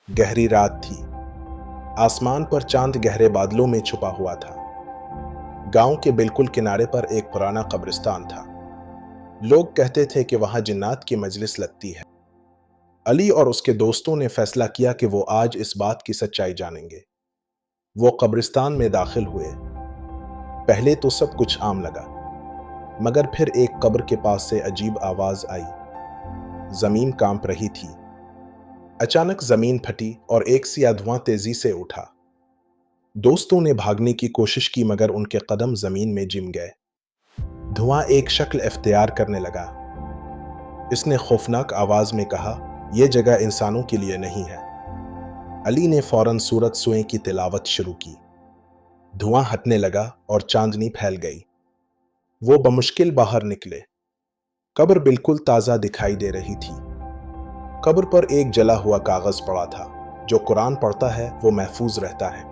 गहरी रात थी। आसमान पर चांद गहरे बादलों में छुपा हुआ था। गांव के बिल्कुल किनारे पर एक पुराना कब्रिस्तान था। लोग कहते थे कि वहां जिन्नात की मजलिस लगती है। अली और उसके दोस्तों ने फैसला किया कि वो आज इस बात की सच्चाई जानेंगे। वो कब्रिस्तान में दाखिल हुए। पहले तो सब कुछ आम लगा, मगर फिर एक कब्र के पास से अजीब आवाज आई। जमीन कांप रही थी। अचानक जमीन फटी और एक सिया धुआं तेजी से उठा। दोस्तों ने भागने की कोशिश की, मगर उनके कदम जमीन में जिम गए। धुआं एक शक्ल इख्तियार करने लगा। इसने खौफनाक आवाज में कहा, यह जगह इंसानों के लिए नहीं है। अली ने फौरन सूरत सुए की तिलावत शुरू की। धुआं हटने लगा और चांदनी फैल गई। वो बमुश्किल बाहर निकले। कब्र बिल्कुल ताजा दिखाई दे रही थी। कब्र पर एक जला हुआ कागज पड़ा था। जो कुरान पढ़ता है वो महफूज रहता है।